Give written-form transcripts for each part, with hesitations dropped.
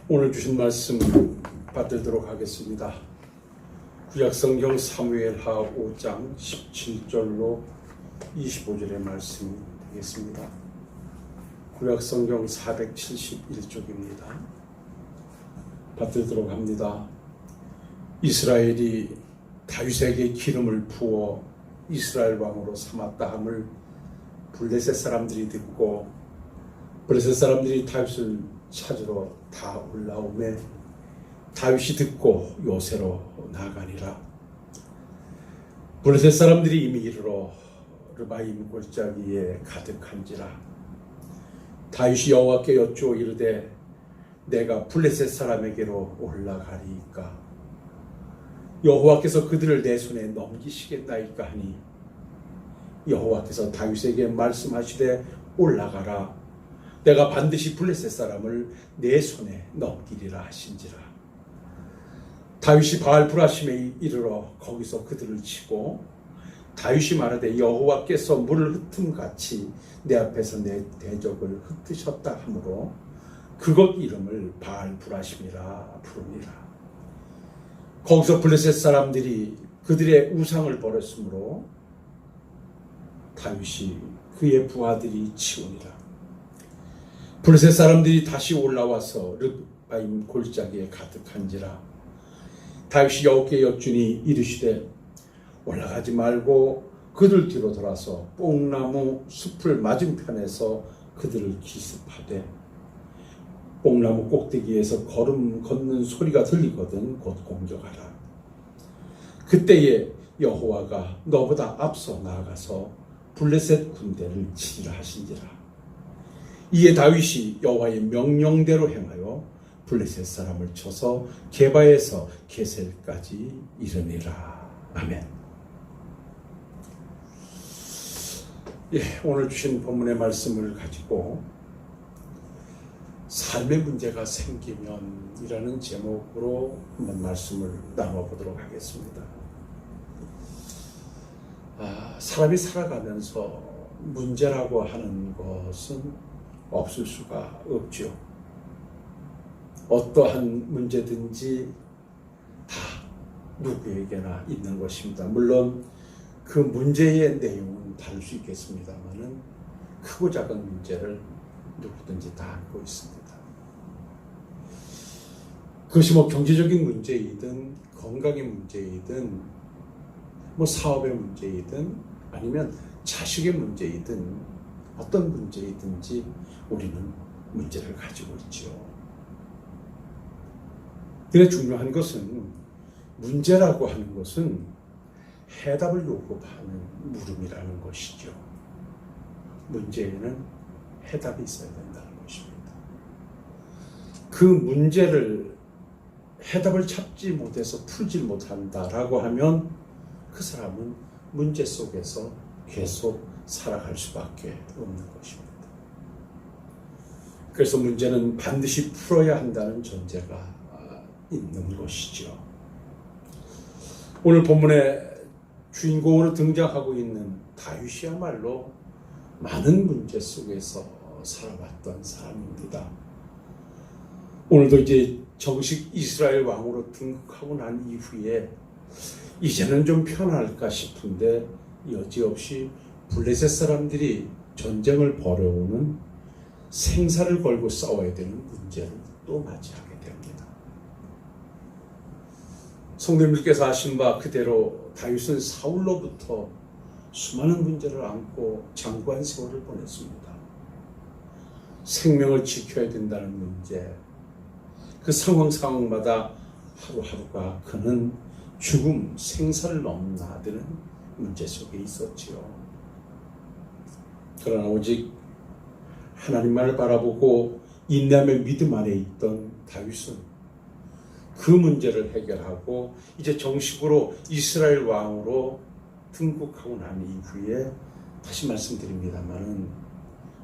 오늘 주신 말씀 받들도록 하겠습니다. 구약성경 사무엘하 5장 17절로 25절의 말씀이 되겠습니다. 구약성경 471쪽입니다. 받들도록 합니다. 이스라엘이 다윗에게 기름을 부어 이스라엘 왕으로 삼았다 함을 블레셋 사람들이 듣고 블레셋 사람들이 다윗을 찾으러 다 올라오매 다윗이 듣고 요새로 나아가니라. 블레셋 사람들이 이미 이르러 르바임 골짜기에 가득한지라. 다윗이 여호와께 여쭈어 이르되 내가 블레셋 사람에게로 올라가리이까 여호와께서 그들을 내 손에 넘기시겠나이까 하니 여호와께서 다윗에게 말씀하시되 올라가라. 내가 반드시 블레셋 사람을 내 손에 넘기리라 하신지라. 다윗이 바알브라심에 이르러 거기서 그들을 치고 다윗이 말하되 여호와께서 물을 흩음같이 내 앞에서 내 대적을 흩으셨다 하므로 그곳 이름을 바알브라심이라 부르니라. 거기서 블레셋 사람들이 그들의 우상을 버렸으므로 다윗이 그의 부하들이 치우니라. 블레셋 사람들이 다시 올라와서 르바임 골짜기에 가득한지라. 다윗이 여호와께 여쭈니 이르시되 올라가지 말고 그들 뒤로 돌아서 뽕나무 숲을 맞은편에서 그들을 기습하되 뽕나무 꼭대기에서 걸음 걷는 소리가 들리거든 곧 공격하라. 그때에 여호와가 너보다 앞서 나아가서 블레셋 군대를 치리라 하신지라. 이에 다윗이 여호와의 명령대로 행하여 블레셋 사람을 쳐서 게바에서 게셀까지 이르니라. 아멘. 오늘 주신 본문의 말씀을 가지고 삶의 문제가 생기면 이라는 제목으로 한번 말씀을 나눠보도록 하겠습니다. 사람이 살아가면서 문제라고 하는 것은 없을 수가 없죠. 어떠한 문제든지 다 누구에게나 있는 것입니다. 물론 그 문제의 내용은 다를 수 있겠습니다만은 크고 작은 문제를 누구든지 다 안고 있습니다. 그것이 경제적인 문제이든 건강의 문제이든 사업의 문제이든 아니면 자식의 문제이든 어떤 문제이든지 우리는 문제를 가지고 있죠. 그런데 중요한 것은 문제라고 하는 것은 해답을 요구하는 물음이라는 것이죠. 문제에는 해답이 있어야 된다는 것입니다. 그 문제를 해답을 찾지 못해서 풀지 못한다라고 하면 그 사람은 문제 속에서 계속 살아갈 수밖에 없는 것입니다. 그래서 문제는 반드시 풀어야 한다는 전제가 있는 것이죠. 오늘 본문의 주인공으로 등장하고 있는 다윗이야말로 많은 문제 속에서 살아왔던 사람입니다. 오늘도 이제 정식 이스라엘 왕으로 등극하고 난 이후에 이제는 좀 편할까 싶은데 여지없이 블레셋 사람들이 전쟁을 벌여오는 생사를 걸고 싸워야 되는 문제를 또 맞이하게 됩니다. 성도님들께서 아신 바 그대로 다윗은 사울로부터 수많은 문제를 안고 장구한 세월을 보냈습니다. 생명을 지켜야 된다는 문제, 그 상황마다 하루하루가 그는 죽음, 생사를 넘나드는 문제 속에 있었지요. 그러나 오직 하나님만을 바라보고 인내하며 믿음 안에 있던 다윗은 그 문제를 해결하고 이제 정식으로 이스라엘 왕으로 등극하고 난 이후에 다시 말씀드립니다만은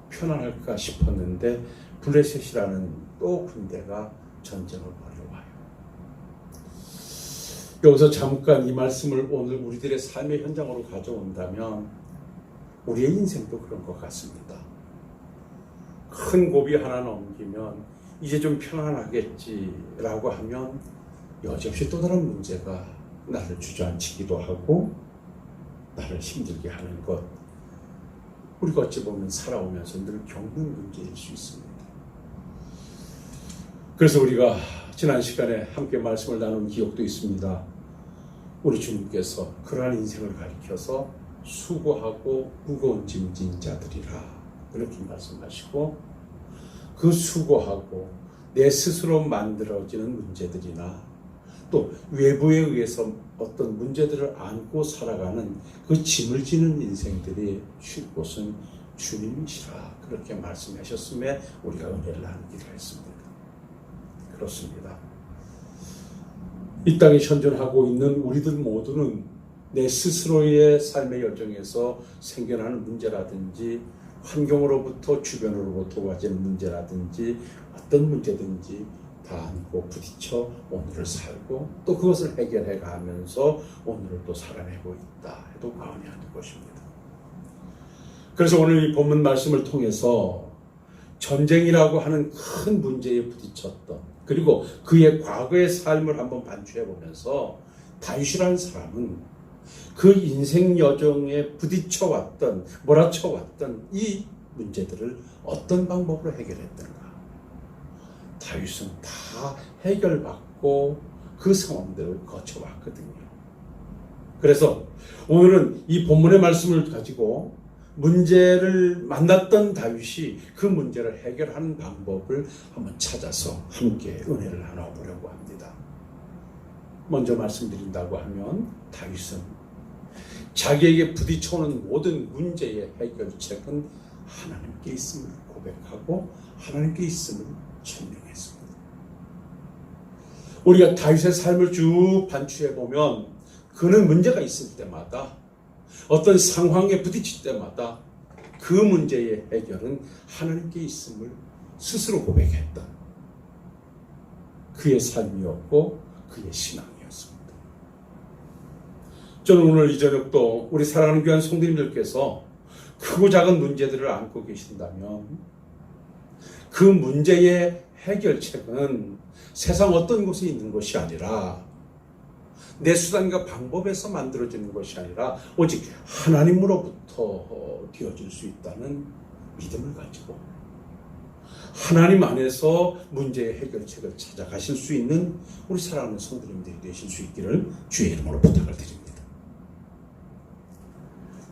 편안할까 싶었는데 블레셋이라는 또 군대가 전쟁을 벌여와요. 여기서 잠깐 이 말씀을 오늘 우리들의 삶의 현장으로 가져온다면 우리의 인생도 그런 것 같습니다. 큰 고비 하나 넘기면 이제 좀 편안하겠지라고 하면 여지없이 또 다른 문제가 나를 주저앉히기도 하고 나를 힘들게 하는 것, 우리가 어찌 보면 살아오면서 늘 겪는 문제일 수 있습니다. 그래서 우리가 지난 시간에 함께 말씀을 나눈 기억도 있습니다. 우리 주님께서 그러한 인생을 가리켜서 수고하고 무거운 짐진 자들이라 그렇게 말씀하시고, 그 수고하고 내 스스로 만들어지는 문제들이나 또 외부에 의해서 어떤 문제들을 안고 살아가는 그 짐을 지는 인생들이 쉴 곳은 주님이시라 그렇게 말씀하셨음에 우리가 은혜를 나누기로 했습니다. 그렇습니다. 이 땅에 현존하고 있는 우리들 모두는 내 스스로의 삶의 여정에서 생겨나는 문제라든지 환경으로부터 주변으로부터 와지는 문제라든지 어떤 문제든지 다 안고 부딪혀 오늘을 살고 또 그것을 해결해 가면서 오늘을 또 살아내고 있다 해도 과언이 아닐 것입니다. 그래서 오늘 이 본문 말씀을 통해서 전쟁이라고 하는 큰 문제에 부딪혔던, 그리고 그의 과거의 삶을 한번 반추해 보면서 다윗이라는 사람은 그 인생 여정에 부딪혀 왔던, 몰아쳐 왔던 이 문제들을 어떤 방법으로 해결했던가. 다윗은 다 해결받고 그 상황들을 거쳐왔거든요. 그래서 오늘은 이 본문의 말씀을 가지고 문제를 만났던 다윗이 그 문제를 해결하는 방법을 한번 찾아서 함께 은혜를 나눠보려고 합니다. 먼저 말씀드린다고 하면 다윗은 자기에게 부딪혀오는 모든 문제의 해결책은 하나님께 있음을 고백하고 하나님께 있음을 천명했습니다. 우리가 다윗의 삶을 쭉 반추해보면 그는 문제가 있을 때마다, 어떤 상황에 부딪힐 때마다 그 문제의 해결은 하나님께 있음을 스스로 고백했던 그의 삶이었고 그의 신앙이었습니다. 저는 오늘 이 저녁도 우리 사랑하는 귀한 성도님들께서 크고 작은 문제들을 안고 계신다면 그 문제의 해결책은 세상 어떤 곳에 있는 것이 아니라, 내 수단과 방법에서 만들어지는 것이 아니라 오직 하나님으로부터 되어질 수 있다는 믿음을 가지고 하나님 안에서 문제의 해결책을 찾아가실 수 있는 우리 사랑하는 성도님들이 되실 수 있기를 주의 이름으로 부탁을 드립니다.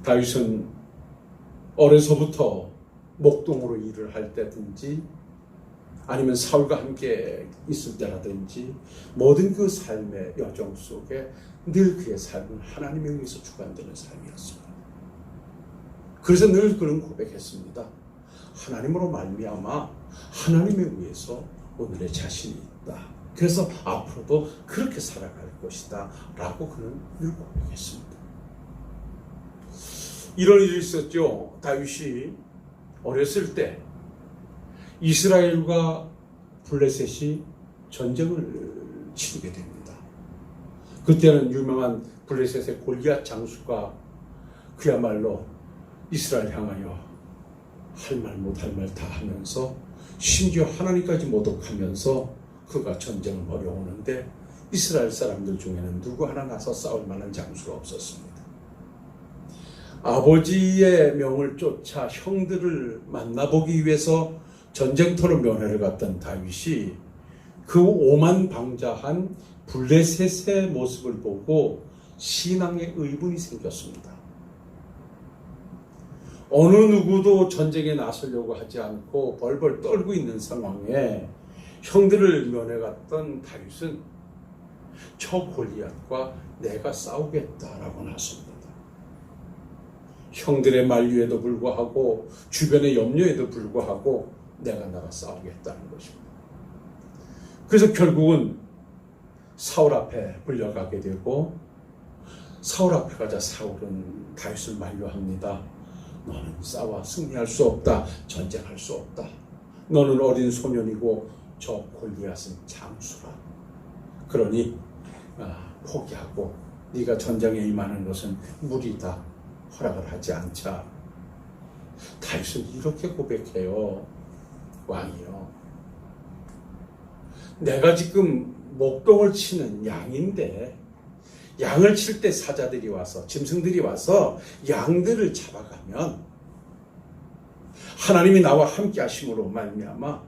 다윗은 어려서부터 목동으로 일을 할 때든지 아니면 사울과 함께 있을 때라든지 모든 그 삶의 여정 속에 늘 그의 삶은 하나님에 의해서 주관되는 삶이었습니다. 그래서 늘 그는 고백했습니다. 하나님으로 말미암아 하나님에 의해서 오늘의 자신이 있다. 그래서 앞으로도 그렇게 살아갈 것이다 라고 그는 늘 고백했습니다. 이런 일이 있었죠. 다윗이 어렸을 때 이스라엘과 블레셋이 전쟁을 치르게 됩니다. 그때는 유명한 블레셋의 골리앗 장수가 그야말로 이스라엘 향하여 할 말 못할 말 다 하면서 심지어 하나님까지 모독하면서 그가 전쟁을 벌여오는데 이스라엘 사람들 중에는 누구 하나 나서 싸울 만한 장수가 없었습니다. 아버지의 명을 쫓아 형들을 만나보기 위해서 전쟁터로 면회를 갔던 다윗이 그 오만방자한 블레셋의 모습을 보고 신앙의 의문이 생겼습니다. 어느 누구도 전쟁에 나서려고 하지 않고 벌벌 떨고 있는 상황에 형들을 면회 갔던 다윗은 저 골리앗과 내가 싸우겠다라고 나섭니다. 형들의 만류에도 불구하고 주변의 염려에도 불구하고 내가 나가 싸우겠다는 것입니다. 그래서 결국은 사울 앞에 불려가게 되고 사울 앞에 가자 사울은 다윗을 만류합니다. 너는 싸워 승리할 수 없다. 전쟁할 수 없다. 너는 어린 소년이고 저 골리앗은 장수라. 그러니 포기하고 네가 전쟁에 임하는 것은 무리다. 허락을 하지 않자. 다윗은 이렇게 고백해요. 왕이요, 내가 지금 목동을 치는 양인데 양을 칠 때 사자들이 와서 짐승들이 와서 양들을 잡아가면 하나님이 나와 함께 하심으로 말미암아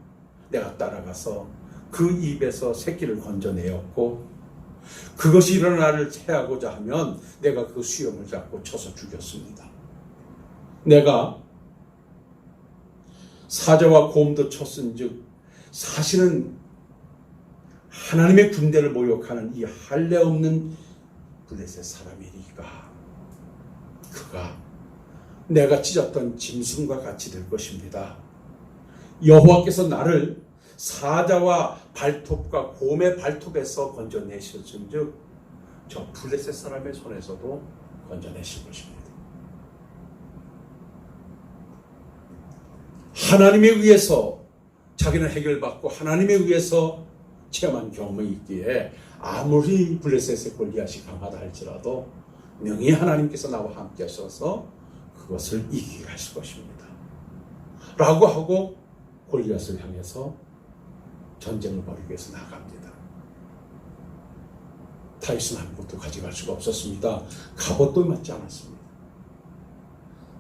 내가 따라가서 그 입에서 새끼를 건져내었고 그것이 일어나 나를 해하고자 하면 내가 그 수염을 잡고 쳐서 죽였습니다. 내가 사자와 곰도 쳤은즉 사실은 하나님의 군대를 모욕하는 이 할례 없는 블레셋 사람이니까 그가 내가 찢었던 짐승과 같이 될 것입니다. 여호와께서 나를 사자와 발톱과 곰의 발톱에서 건져내셨은즉 저 블레셋 사람의 손에서도 건져내실 것입니다. 하나님에 의해서 자기는 해결받고 하나님에 의해서 체험한 경험이 있기에 아무리 블레셋의 골리앗이 강하다 할지라도 능히 하나님께서 나와 함께 하셔서 그것을 이기게 하실 것입니다. 라고 하고 골리앗을 향해서 전쟁을 벌이기 위해서 나갑니다. 다윗은 아무것도 가져갈 수가 없었습니다. 갑옷도 맞지 않았습니다.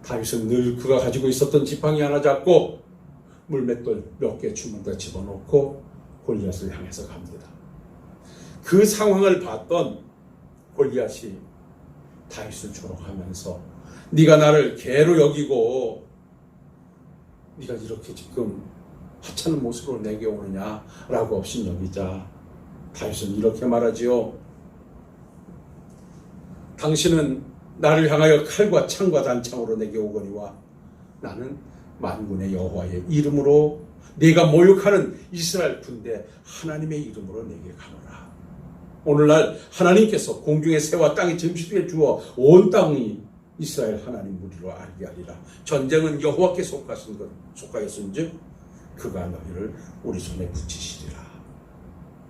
다윗은 늘 그가 가지고 있었던 지팡이 하나 잡고 물맷돌 몇 개 주머니에 집어넣고 골리앗을 향해서 갑니다. 그 상황을 봤던 골리앗이 다윗을 조롱하면서 네가 나를 개로 여기고 네가 이렇게 지금 하찮은 모습으로 내게 오느냐라고 업신여기자 다윗은 이렇게 말하지요. 당신은 나를 향하여 칼과 창과 단창으로 내게 오거니와 나는 만군의 여호와의 이름으로 네가 모욕하는 이스라엘 군대 하나님의 이름으로 내게 가노라. 오늘날 하나님께서 공중의 새와 땅의 짐승에 주어 온 땅이 이스라엘 하나님 무리로 알게 하리라. 전쟁은 여호와께 속하였은즉 그가 너희를 우리 손에 붙이시리라.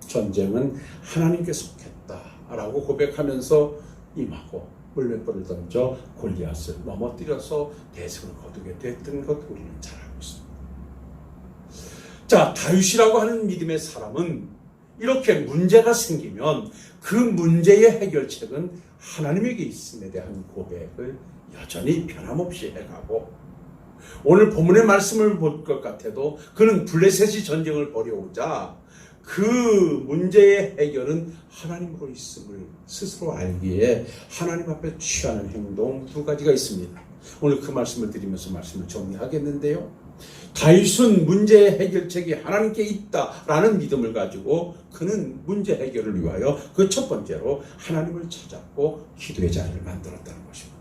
전쟁은 하나님께 속했다라고 고백하면서 임하고 물맷돌을 던져 골리앗을 넘어뜨려서 대승을 거두게 됐던 것 우리는 잘 알고 있습니다. 자, 다윗이라고 하는 믿음의 사람은 이렇게 문제가 생기면 그 문제의 해결책은 하나님에게 있음에 대한 고백을 여전히 변함없이 해가고 오늘 본문의 말씀을 볼 것 같아도 그는 블레셋이 전쟁을 벌여오자 그 문제의 해결은 하나님으로 있음을 스스로 알기에 하나님 앞에 취하는 행동 두 가지가 있습니다. 오늘 그 말씀을 드리면서 말씀을 정리하겠는데요. 다윗은 문제의 해결책이 하나님께 있다라는 믿음을 가지고 그는 문제 해결을 위하여 그 첫 번째로 하나님을 찾았고 기도의 자리를 만들었다는 것입니다.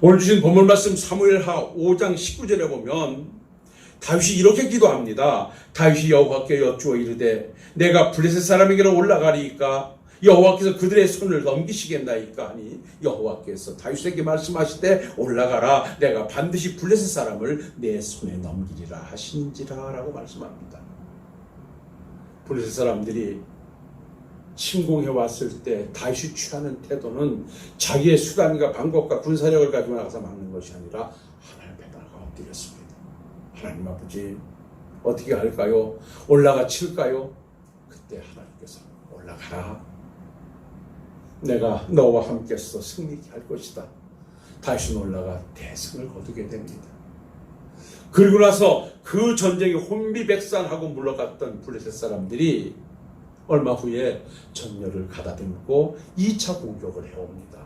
오늘 주신 본문 말씀 사무엘하 5장 19절에 보면 다윗이 이렇게 기도합니다. 다윗이 여호와께 여쭈어 이르되 내가 블레셋 사람에게로 올라가리이까 여호와께서 그들의 손을 넘기시겠나이까 하니 여호와께서 다윗에게 말씀하시되 올라가라 내가 반드시 블레셋 사람을 내 손에 넘기리라 하신지라 라고 말씀합니다. 블레셋 사람들이 침공해 왔을 때 다윗이 취하는 태도는 자기의 수단과 방법과 군사력을 가지고 나가서 막는 것이 아니라 하나님 앞에 나가 엎드렸습니다. 하나님 아버지 어떻게 할까요? 올라가 칠까요? 그때 하나님께서 올라가라. 내가 너와 함께서 승리케 할 것이다. 다윗은 올라가 대승을 거두게 됩니다. 그리고 나서 그 전쟁이 혼비백산하고 물러갔던 블레셋 사람들이 얼마 후에 전열을 가다듬고 2차 공격을 해옵니다.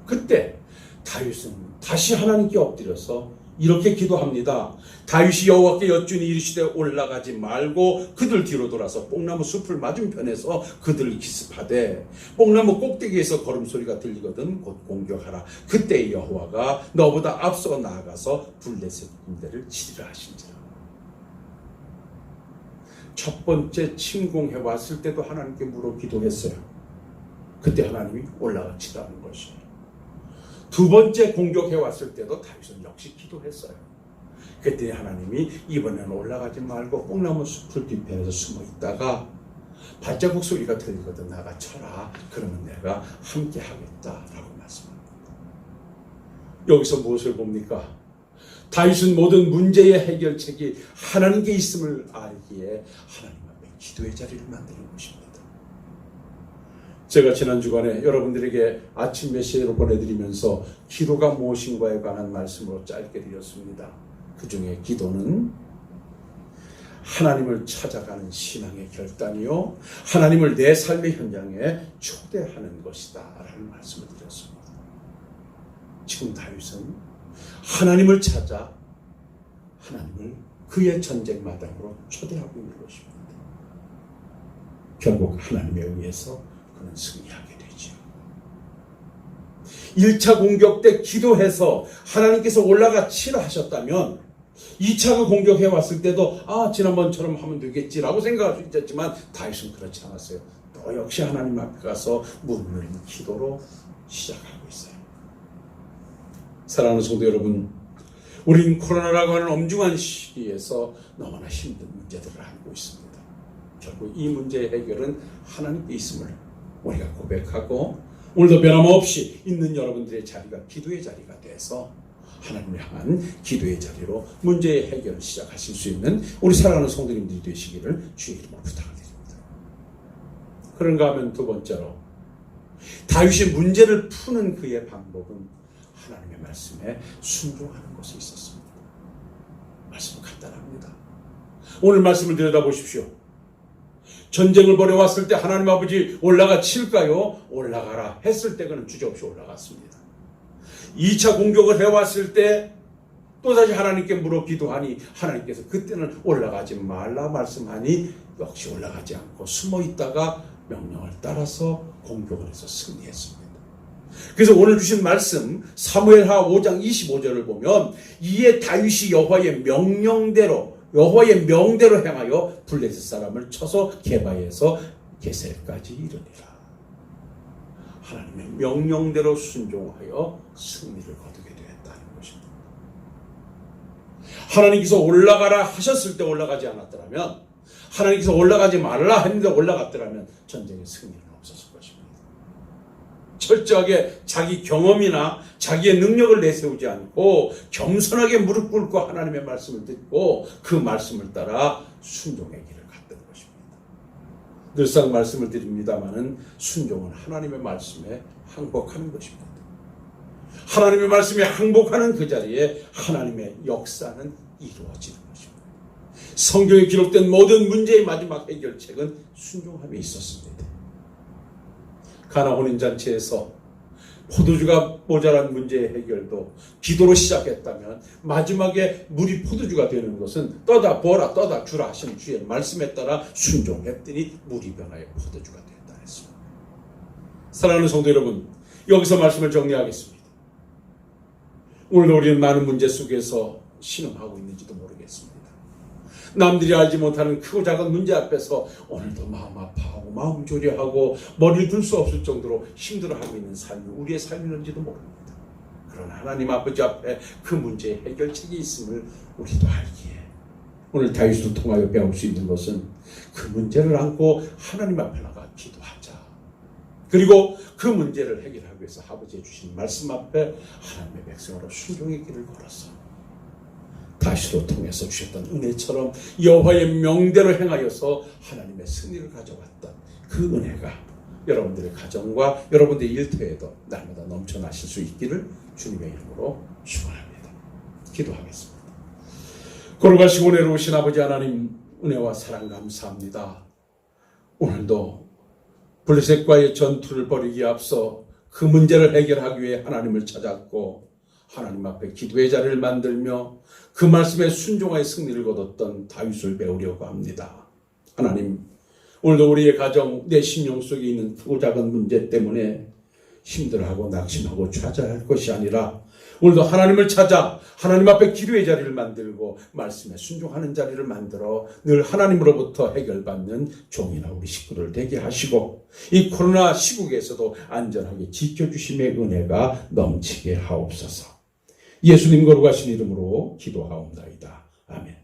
그때 다윗은 다시 하나님께 엎드려서 이렇게 기도합니다. 다윗이 여호와께 여쭈니 이르시되 올라가지 말고 그들 뒤로 돌아서 뽕나무 숲을 맞은편에서 그들을 기습하되 뽕나무 꼭대기에서 걸음소리가 들리거든 곧 공격하라. 그때 여호와가 너보다 앞서 나아가서 블레셋 군대를 치리라 하신지라. 첫 번째 침공해 왔을 때도 하나님께 물어 기도했어요. 그때 하나님이 올라가 치라는 것이에요. 두 번째 공격해 왔을 때도 다윗은 역시 기도했어요. 그때 하나님이 이번에는 올라가지 말고 뽕나무 숲을 뒤편에서 숨어 있다가 발자국 소리가 들리거든 나가 쳐라. 그러면 내가 함께 하겠다라고 말씀합니다. 여기서 무엇을 봅니까? 다윗은 모든 문제의 해결책이 하나님께 있음을 알기에 하나님 앞에 기도의 자리를 만드는 것입니다. 제가 지난 주간에 여러분들에게 아침 메시지로 보내드리면서 기도가 무엇인가에 관한 말씀으로 짧게 드렸습니다. 그 중에 기도는 하나님을 찾아가는 신앙의 결단이요, 하나님을 내 삶의 현장에 초대하는 것이다 라는 말씀을 드렸습니다. 지금 다윗은 하나님을 찾아 하나님을 그의 전쟁 마당으로 초대하고 있는 것입니다. 결국 하나님에 의해서 그는 승리하게 되죠. 1차 공격 때 기도해서 하나님께서 올라가 치라 하셨다면 2차 공격해 왔을 때도 지난번처럼 하면 되겠지라고 생각할 수 있었지만 다윗은 그렇지 않았어요. 또 역시 하나님 앞에 가서 무릎을 기도로 시작하고 있어요. 사랑하는 성도 여러분, 우린 코로나라고 하는 엄중한 시기에서 너무나 힘든 문제들을 안고 있습니다. 결국 이 문제의 해결은 하나님께 있음을 우리가 고백하고 오늘도 변함없이 있는 여러분들의 자리가 기도의 자리가 돼서 하나님을 향한 기도의 자리로 문제의 해결을 시작하실 수 있는 우리 사랑하는 성도님들이 되시기를 주의 이름으로 부탁을 드립니다. 그런가 하면 두 번째로 다윗이 문제를 푸는 그의 방법은 하나님의 말씀에 순종하는 것에 있었습니다. 말씀은 간단합니다. 오늘 말씀을 들여다보십시오. 전쟁을 벌여왔을 때 하나님 아버지 올라가 칠까요? 올라가라 했을 때 그는 주저없이 올라갔습니다. 2차 공격을 해왔을 때 또다시 하나님께 물어 기도하니 하나님께서 그때는 올라가지 말라 말씀하니 역시 올라가지 않고 숨어 있다가 명령을 따라서 공격을 해서 승리했습니다. 그래서 오늘 주신 말씀 사무엘하 5장 25절을 보면 이에 다윗이 여호와의 명령대로 행하여 블레셋 사람을 쳐서 게바에서 게셀까지 이르니라. 하나님의 명령대로 순종하여 승리를 거두게 되었다는 것입니다. 하나님께서 올라가라 하셨을 때 올라가지 않았더라면, 하나님께서 올라가지 말라 했는데 올라갔더라면 전쟁의 승리는 없었을 것입니다. 철저하게 자기 경험이나 자기의 능력을 내세우지 않고 겸손하게 무릎 꿇고 하나님의 말씀을 듣고 그 말씀을 따라 순종의 길을 갔던 것입니다. 늘상 말씀을 드립니다마는 순종은 하나님의 말씀에 항복하는 것입니다. 하나님의 말씀에 항복하는 그 자리에 하나님의 역사는 이루어지는 것입니다. 성경에 기록된 모든 문제의 마지막 해결책은 순종함에 있었습니다. 가나 혼인잔치에서 포도주가 모자란 문제의 해결도 기도로 시작했다면 마지막에 물이 포도주가 되는 것은 떠다 부어라 떠다 주라 하신 주의 말씀에 따라 순종했더니 물이 변하여 포도주가 되었다 했습니다. 사랑하는 성도 여러분, 여기서 말씀을 정리하겠습니다. 오늘도 우리는 많은 문제 속에서 신음하고 있는지도 모르겠습니다. 남들이 알지 못하는 크고 작은 문제 앞에서 오늘도 마음 아파하고 마음 졸여하고 머리를 들 수 없을 정도로 힘들어하고 있는 삶이 우리의 삶이는지도 모릅니다. 그러나 하나님 아버지 앞에 그 문제의 해결책이 있음을 우리도 알기에 오늘 다윗을 통하여 배울 수 있는 것은 그 문제를 안고 하나님 앞에 나가 기도하자. 그리고 그 문제를 해결하기 위해서 아버지의 주신 말씀 앞에 하나님의 백성으로 순종의 길을 걸어서 다윗으로 통해서 주셨던 은혜처럼 여호와의 명대로 행하여서 하나님의 승리를 가져왔던 그 은혜가 여러분들의 가정과 여러분들의 일터에도 날마다 넘쳐나실 수 있기를 주님의 이름으로 축원합니다. 기도하겠습니다. 거룩하시고 은혜로우신 아버지 하나님, 은혜와 사랑 감사합니다. 오늘도 블레셋과의 전투를 벌이기에 앞서 그 문제를 해결하기 위해 하나님을 찾았고 하나님 앞에 기도의 자리를 만들며 그 말씀에 순종하여 승리를 거뒀던 다윗을 배우려고 합니다. 하나님, 오늘도 우리의 가정, 내 심령 속에 있는 크고 작은 문제 때문에 힘들어하고 낙심하고 좌절할 것이 아니라 오늘도 하나님을 찾아 하나님 앞에 기도의 자리를 만들고 말씀에 순종하는 자리를 만들어 늘 하나님으로부터 해결받는 종이나 우리 식구들 되게 하시고 이 코로나 시국에서도 안전하게 지켜주심의 은혜가 넘치게 하옵소서. 예수님 거룩하신 이름으로 기도하옵나이다. 아멘.